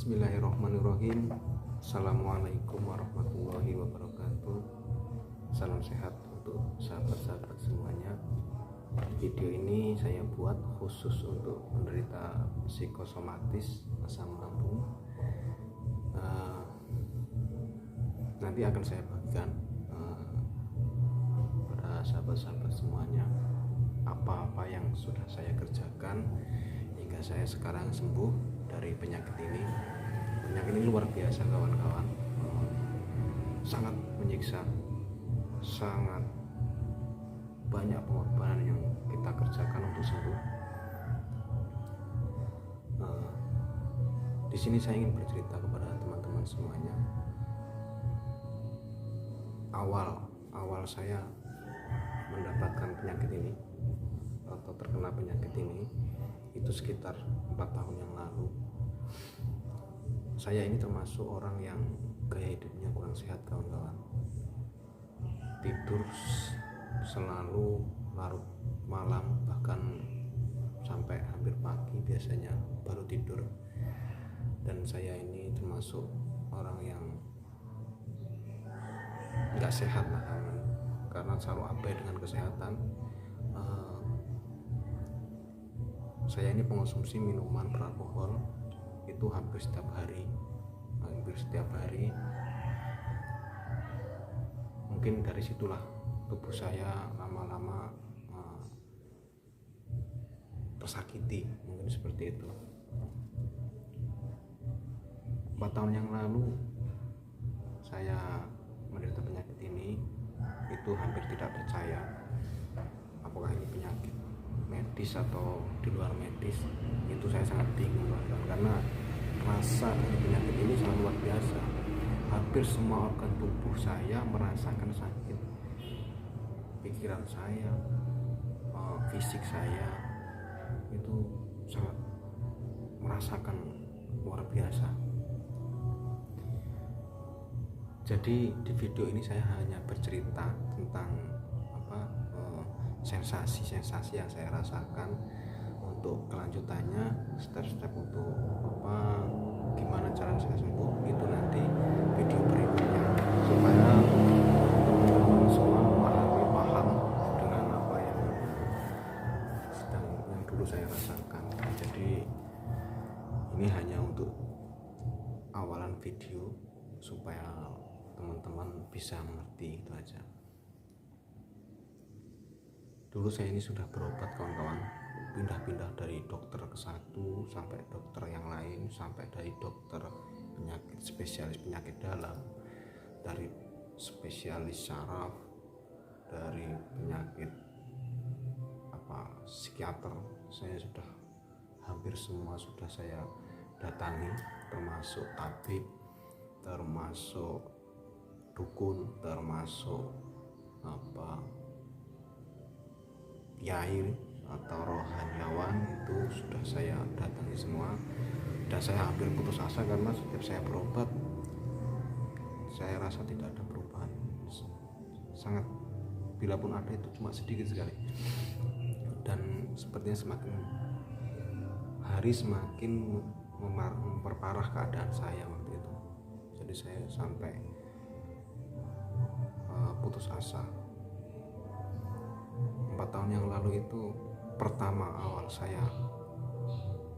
Bismillahirrahmanirrahim. Assalamualaikum warahmatullahi wabarakatuh. Salam sehat untuk sahabat-sahabat semuanya. Video ini saya buat khusus untuk penderita psikosomatis asam lambung. Nanti akan saya bagikan pada sahabat-sahabat semuanya apa-apa yang sudah saya kerjakan hingga saya sekarang sembuh dari penyakit ini. Penyakit ini luar biasa kawan-kawan, sangat menyiksa, sangat banyak pengorbanan yang kita kerjakan untuk sembuh. Di sini saya ingin bercerita kepada teman-teman semuanya. Awal saya mendapatkan penyakit ini atau terkena penyakit ini itu sekitar 4 tahun yang lalu. Saya ini termasuk orang yang gaya hidupnya kurang sehat kawan-kawan. Tidur selalu larut malam, bahkan sampai hampir pagi biasanya baru tidur. Dan saya ini termasuk orang yang nggak sehat lah kawan, karena selalu abai dengan kesehatan. Saya ini pengonsumsi minuman beralkohol itu hampir setiap hari. Mungkin dari situlah tubuh saya lama-lama tersakiti, mungkin seperti itu. 4 tahun yang lalu saya menderita penyakit ini, itu hampir tidak percaya apakah ini penyakit medis atau di luar medis. Itu saya sangat bingung karena rasa dari penyakit ini sangat luar biasa. Hampir semua organ tubuh saya merasakan sakit. Pikiran saya, fisik saya itu sangat merasakan luar biasa. Jadi di video ini saya hanya bercerita tentang sensasi-sensasi yang saya rasakan. Untuk kelanjutannya, step-step untuk gimana cara saya sembuh, itu nanti video berikutnya, supaya teman-teman semua paham dengan apa yang dulu saya rasakan. Jadi ini hanya untuk awalan video supaya teman-teman bisa mengerti, itu aja. Dulu saya ini sudah berobat kawan-kawan, pindah-pindah dari dokter ke satu sampai dokter yang lain, sampai dari dokter penyakit spesialis penyakit dalam, dari spesialis saraf, dari penyakit psikiater. Saya sudah hampir semua sudah saya datangi, termasuk tabib, termasuk dukun, termasuk kiai atau rohaniawan, itu sudah saya datangi semua. Dan saya hampir putus asa karena setiap saya berobat saya rasa tidak ada perubahan. Sangat, bila pun ada itu cuma sedikit sekali. Dan sepertinya semakin hari semakin memperparah keadaan saya waktu itu. Jadi saya sampai putus asa. 4 tahun yang lalu itu pertama awal saya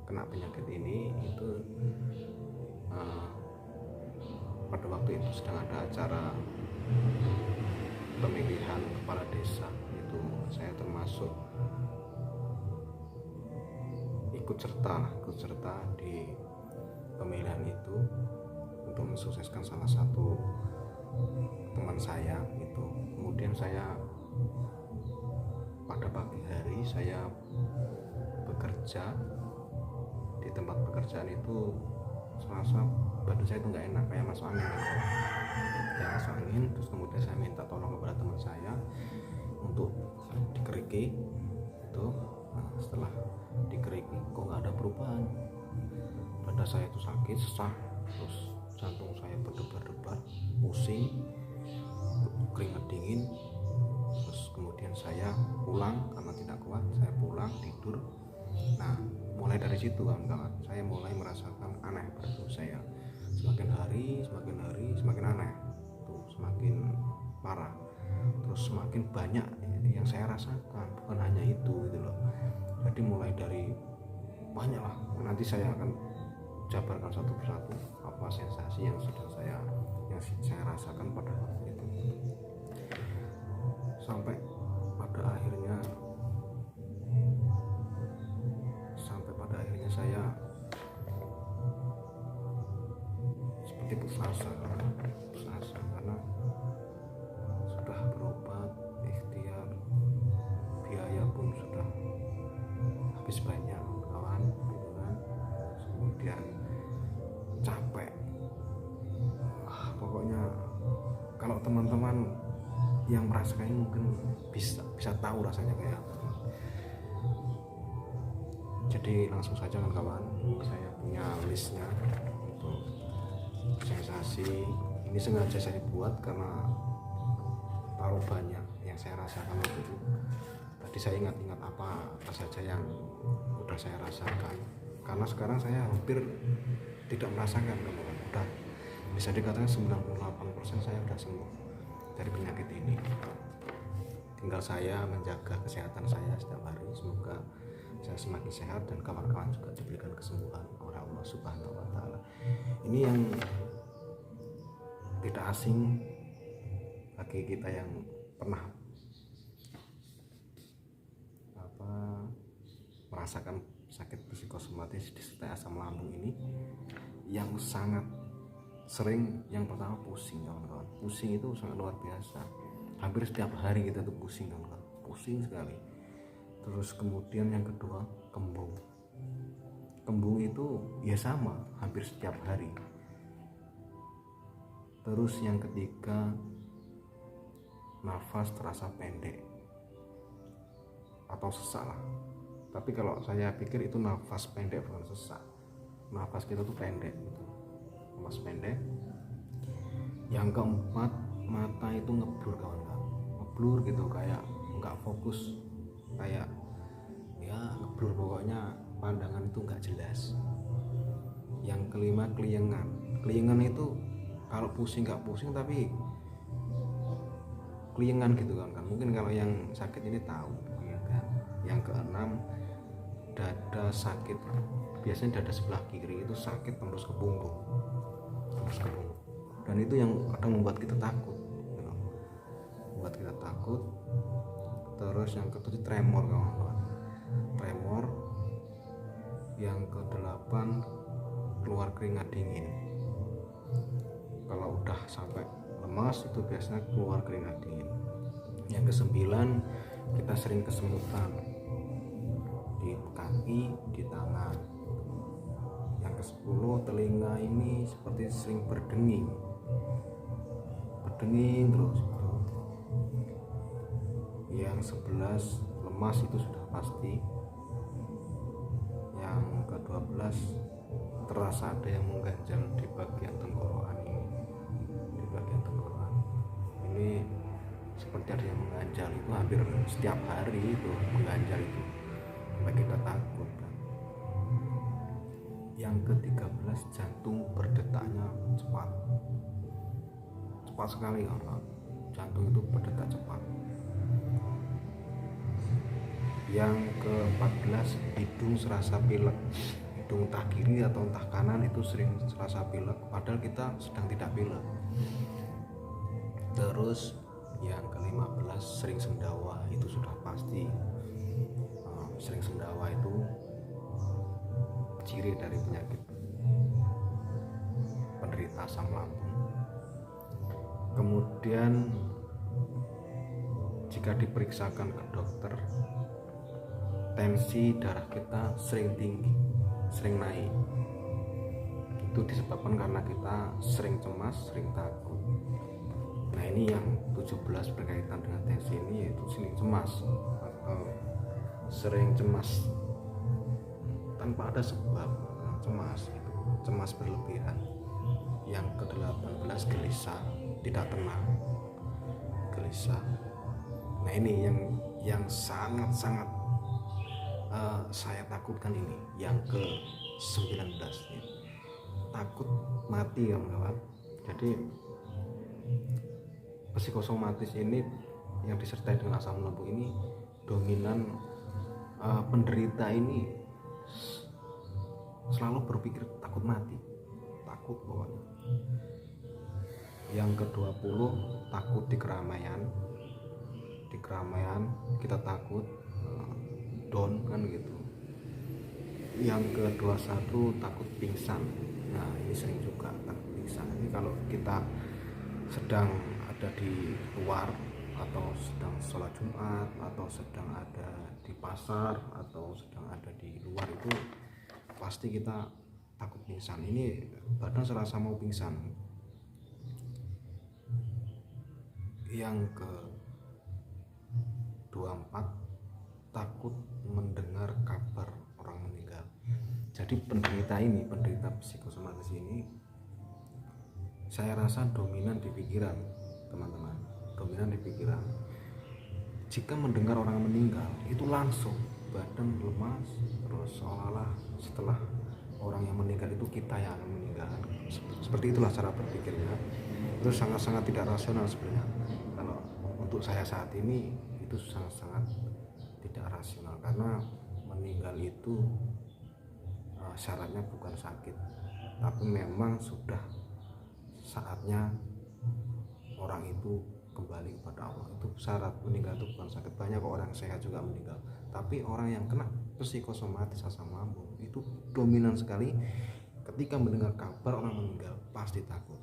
kena penyakit ini, itu pada waktu itu sedang ada acara pemilihan kepala desa. Itu saya termasuk ikut serta di pemilihan itu untuk mensukseskan salah satu teman saya itu. Kemudian saya pada pagi hari saya bekerja di tempat pekerjaan itu, serasa badan saya itu nggak enak, kayak masuk angin terus kemudian saya minta tolong kepada teman saya untuk dikeriki itu. Setelah dikeriki kok nggak ada perubahan, badan saya itu sakit, sesak, terus jantung saya berdebar-debar, pusing, keringat dingin. Terus kemudian saya pulang karena tidak kuat, saya pulang tidur. Nah, mulai dari situ kawan-kawan saya mulai merasakan aneh pada tubuh saya. Semakin hari semakin aneh tuh, semakin parah, terus semakin banyak yang saya rasakan. Bukan hanya itu gitu loh, jadi mulai dari banyak lah, nanti saya akan jabarkan satu persatu apa sensasi yang saya rasakan pada waktu itu, sampai pada akhirnya saya seperti putus asa karena sudah berobat, ikhtiar, biaya pun sudah habis banyak kawan gitu kan, kemudian capek. Pokoknya kalau teman-teman yang merasakan ini mungkin bisa tahu rasanya kayak apa. Jadi langsung saja kawan-kawan, saya punya listnya untuk sensasi ini, sengaja saya buat karena terlalu banyak yang saya rasakan waktu itu. Tadi saya ingat-ingat apa saja yang udah saya rasakan, karena sekarang saya hampir tidak merasakan kawan-kawan. Udah bisa dikatakan 98% saya udah sembuh dari penyakit ini. Tinggal saya menjaga kesehatan saya setiap hari, semoga saya semakin sehat dan kawan-kawan juga diberikan kesembuhan oleh Allah Subhanahu wa Ta'ala. Ini yang tidak asing bagi kita yang pernah merasakan sakit psikosomatis disertai asam lambung ini, yang sangat sering. Yang pertama pusing kawan-kawan, pusing itu sangat luar biasa, hampir setiap hari kita tuh pusing kawan-kawan, pusing sekali. Terus kemudian yang kedua kembung itu ya sama, hampir setiap hari. Terus yang ketiga nafas terasa pendek atau sesak lah, tapi kalau saya pikir itu nafas pendek bukan sesak, nafas kita tuh pendek gitu, nafas pendek. Yang keempat mata itu ngeblur kawan-kawan, ngeblur gitu, kayak nggak fokus, kayak ya ngeblur, pokoknya pandangan itu nggak jelas. Yang kelima keliengan itu kalau pusing nggak pusing tapi keliengan gitu kan, mungkin kalau yang sakit ini tahu ya kan. Yang keenam dada sakit, biasanya dada sebelah kiri itu sakit tembus ke punggung, dan itu yang kadang membuat kita takut gitu. Terus yang ketujuh tremor kawan-kawan, tremor. Yang kedelapan keluar keringat dingin, kalau udah sampai lemas itu biasanya keluar keringat dingin. Yang kesembilan kita sering kesemutan di kaki, di tangan. Yang kesepuluh telinga ini seperti sering berdenging terus gitu. Yang 11 lemas itu sudah pasti. Yang ke-12 terasa ada yang mengganjal di bagian tenggorokan ini, seperti ada yang mengganjal. Itu hampir setiap hari itu mengganjal, itu sampai kita takut kan. Yang ke-13 jantung berdetaknya cepat sekali kan, jantung itu berdetak cepat. Yang ke-14 hidung serasa pilek, hidung entah kiri atau entah kanan itu sering serasa pilek padahal kita sedang tidak pilek. Terus yang ke-15 sering sendawa, itu sudah pasti. Sering sendawa itu ciri dari penyakit penderita asam lambung. Kemudian jika diperiksakan ke dokter, tensi darah kita sering tinggi, sering naik. Itu disebabkan karena kita sering cemas, sering takut. Nah ini yang 17 berkaitan dengan tensi ini, yaitu sering cemas tanpa ada sebab, cemas berlebihan. Yang ke-18 gelisah, tidak tenang, gelisah. Nah ini yang sangat saya takutkan ini yang ke 19 ya. Takut mati kawan-kawan. Jadi psikosomatis ini yang disertai dengan asam lambung ini dominan, penderita ini selalu berpikir takut mati, takut pokoknya. Yang ke-20 takut di keramaian kita takut down kan gitu. Yang ke-21 takut pingsan. Nah ini sering juga takut pingsan. Ini kalau kita sedang ada di luar atau sedang sholat Jumat atau sedang ada di pasar atau sedang ada di luar, itu pasti kita takut pingsan. Ini badan serasa mau pingsan. Yang ke-24 takut mendengar kabar orang meninggal. Jadi penderita psikosomatis ini saya rasa dominan di pikiran, teman-teman, dominan di pikiran. Jika mendengar orang meninggal itu langsung badan lemas, terus seolah-olah setelah orang yang meninggal itu kita yang akan meninggal. Seperti itulah cara berpikirnya. Itu sangat-sangat tidak rasional sebenarnya. Kalau untuk saya saat ini itu sangat-sangat tidak rasional, karena meninggal itu syaratnya bukan sakit, tapi memang sudah saatnya orang itu kembali kepada Allah. Itu syarat meninggal itu bukan sakit. Banyak orang sehat juga meninggal, tapi orang yang kena psikosomatis asam lambung itu dominan sekali ketika mendengar kabar orang meninggal pasti takut.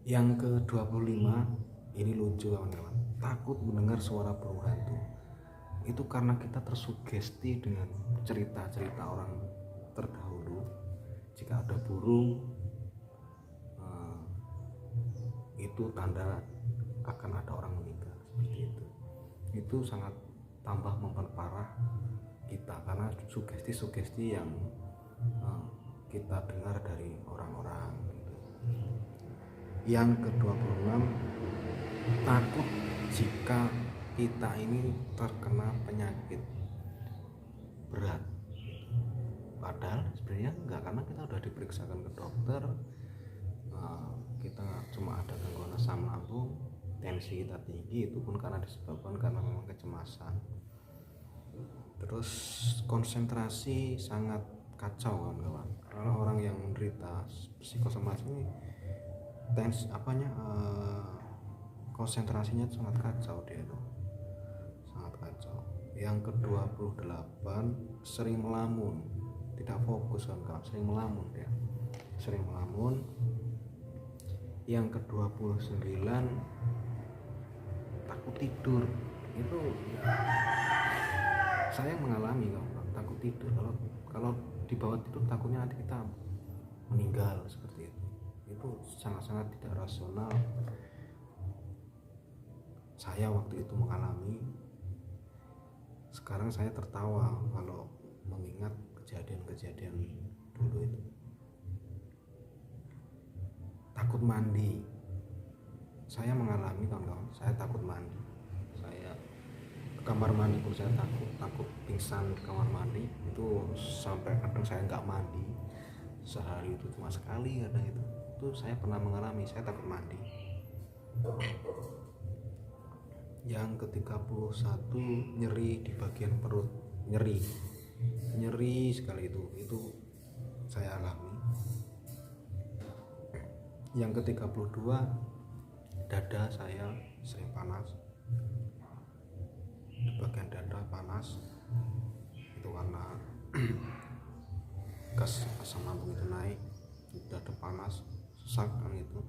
Yang ke-25 ini lucu kawan-kawan, takut mendengar suara burung hantu. Itu karena kita tersugesti dengan cerita-cerita orang terdahulu. Jika ada burung, itu tanda akan ada orang meninggal, seperti itu. Itu sangat tambah memperparah kita karena sugesti-sugesti yang kita dengar dari orang-orang gitu. Yang ke-26 takut jika kita ini terkena penyakit berat. Padahal sebenarnya enggak, karena kita udah diperiksakan ke dokter, kita cuma ada gangguan asam lambung, tensi kita tinggi, itu pun karena disebabkan karena memang kecemasan. Terus konsentrasi sangat kacau kawan-kawan. Kalau orang yang menderita psikosomatis ini konsentrasinya sangat kacau, dia itu sangat kacau. Yang ke-28 sering melamun, tidak fokus kawan-kawan, sering melamun. Yang ke-29 takut tidur. Itu saya mengalami kawan, takut tidur. Kalau di bawah tidur takutnya nanti kita meninggal, seperti itu. Itu sangat-sangat tidak rasional. Saya waktu itu mengalami. Sekarang saya tertawa kalau mengingat kejadian-kejadian dulu itu. Takut mandi, saya mengalami kawan-kawan, saya takut mandi. Saya ke kamar mandi pun saya takut pingsan di kamar mandi. Itu sampai kadang saya nggak mandi sehari, itu cuma sekali kadang. Itu saya pernah mengalami, saya takut mandi. Yang ke-31 nyeri di bagian perut, nyeri sekali, itu saya alami. Yang ke-32 dada saya sering panas, di bagian dada panas, itu karena gas asam lambung itu naik, dada panas, sesak kan itu.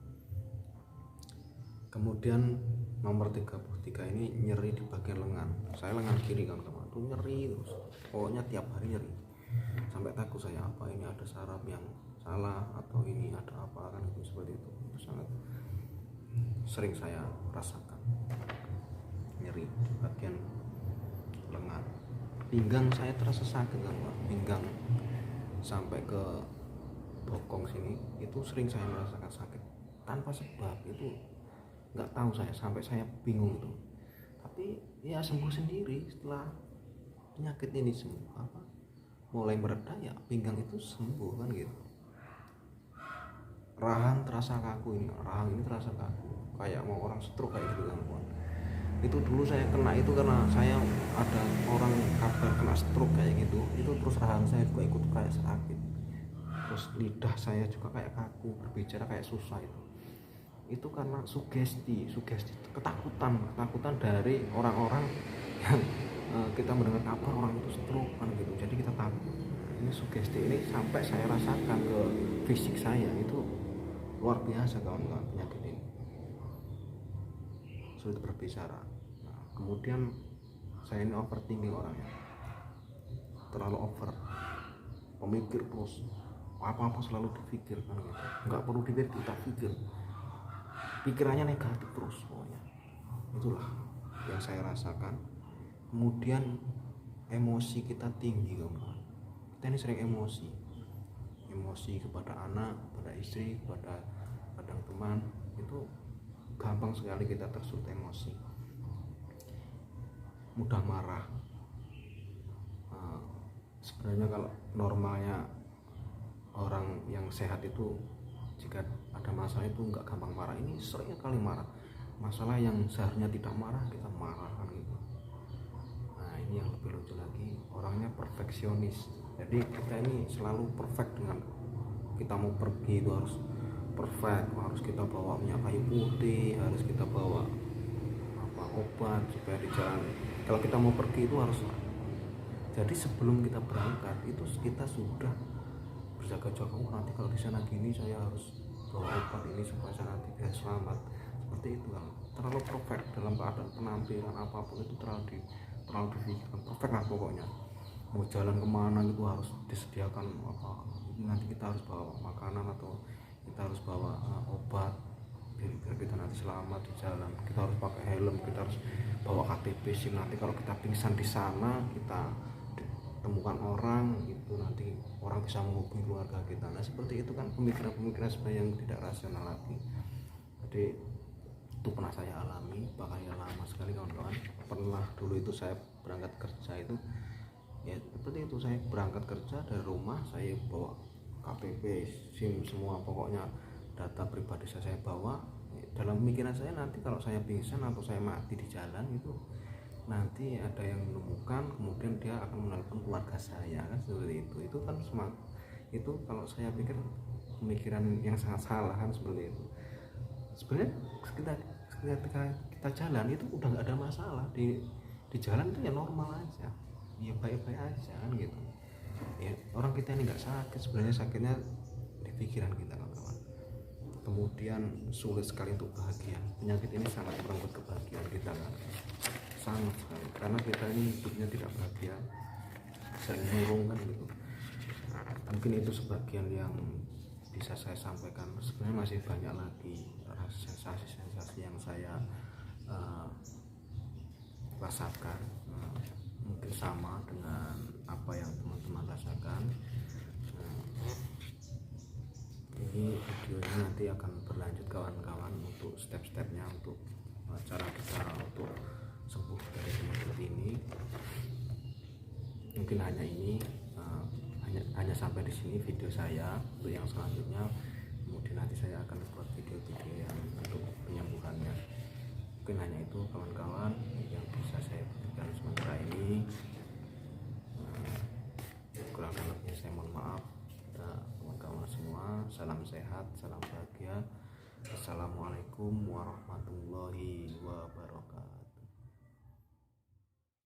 Kemudian nomor 33 ini nyeri di bagian lengan. Saya lengan kiri kan teman, itu nyeri terus, pokoknya tiap hari nyeri, sampai takut saya, apa ini ada saraf yang salah atau ini ada apa kan itu, seperti itu. Itu sangat sering saya rasakan nyeri di bagian lengan. Pinggang saya terasa sakit kan Pak, pinggang sampai ke bokong sini itu sering saya merasakan sakit tanpa sebab. Itu nggak tahu saya, sampai saya bingung itu, tapi ya sembuh sendiri setelah penyakit ini semua mulai mereda, ya pinggang itu sembuh kan gitu. Rahang ini terasa kaku kayak mau orang stroke kayak gitu kan. Itu dulu saya kena itu karena saya ada orang kabar kena stroke kayak gitu, itu terus rahang saya juga ikut kayak sakit, terus lidah saya juga kayak kaku, berbicara kayak susah. Itu karena sugesti ketakutan dari orang-orang yang kita mendengar kabar orang itu stroke kan gitu, jadi kita takut. Ini sugesti ini sampai saya rasakan ke fisik saya, itu luar biasa kawan-kawan. Penyakit ini sulit berbicara. Nah, kemudian saya ini overthinking orangnya, terlalu over, pemikir terus, apa-apa selalu dipikir kan gitu, nggak perlu dipikir, kita pikir, pikirannya negatif terus pokoknya. Itulah yang saya rasakan. Kemudian emosi kita tinggi kawan-kawan. Kita ini sering emosi kepada anak, kepada istri, kepada kadang teman, itu gampang sekali kita tersulut emosi, mudah marah. Sebenarnya kalau normalnya orang yang sehat itu jika ada masalah itu nggak gampang marah, ini seringnya kali marah. Masalah yang seharusnya tidak marah, kita marah kan gitu. Nah ini yang lebih lucu lagi, orangnya perfeksionis. Jadi kita ini selalu perfect, dengan kita mau pergi itu harus perfect, harus kita bawa minyak kayu putih, harus kita bawa obat supaya di jalan kalau kita mau pergi itu harus. Jadi sebelum kita berangkat itu kita sudah berjaga-jaga, nanti kalau di sana gini saya harus bawa obat ini supaya saya nanti biar selamat. Seperti itu kan, terlalu perfect dalam keadaan penampilan apapun itu terlalu dipikirkan perfect lah pokoknya. Mau jalan kemana gitu harus disediakan nanti kita harus bawa makanan atau kita harus bawa obat biar kita nanti selamat di jalan. Kita harus pakai helm, kita harus bawa KTP SIM, nanti kalau kita pingsan di sana kita temukan orang itu, nanti orang bisa menghubungi keluarga kita. Nah seperti itu kan pemikiran sebenarnya yang tidak rasional lagi. Jadi itu pernah saya alami, bahkan ya lama sekali kawan-kawan. Pernah dulu itu saya berangkat kerja itu ya seperti itu, saya berangkat kerja dari rumah, saya bawa KTP SIM semua, pokoknya data pribadi saya bawa. Dalam pemikiran saya nanti kalau saya pingsan atau saya mati di jalan itu nanti ada yang menemukan, kemudian dia akan menelpon keluarga saya kan, seperti itu. Itu kan itu kalau saya pikir pemikiran yang sangat salah kan, seperti itu. Sebenarnya ketika kita jalan itu udah nggak ada masalah, di jalan itu ya normal aja, ya baik-baik aja kan gitu ya. Orang kita ini nggak sakit, sebenarnya sakitnya di pikiran kita kawan-kawan. Kemudian sulit sekali untuk bahagia. Penyakit ini sangat merenggut kebahagiaan kita kan, sangat sekali, karena kita ini hidupnya tidak bahagia, sering murung kan gitu. Mungkin itu sebagian yang bisa saya sampaikan. Sebenarnya masih banyak lagi sensasi-sensasi yang saya rasakan, mungkin sama dengan apa yang teman-teman rasakan. Ini videonya nanti akan berlanjut kawan-kawan untuk step-stepnya, untuk cara kita untuk sembuh dari penyakit ini. Mungkin hanya ini, hanya sampai di sini video saya. Untuk yang selanjutnya kemudian nanti saya akan buat video-video yang untuk penyembuhannya. Mungkin hanya itu kawan-kawan yang bisa saya berikan sementara ini. Kurang lebihnya saya mohon maaf. Kawan-kawan semua, salam sehat, salam bahagia. Assalamualaikum warahmatullahi wabarakatuh.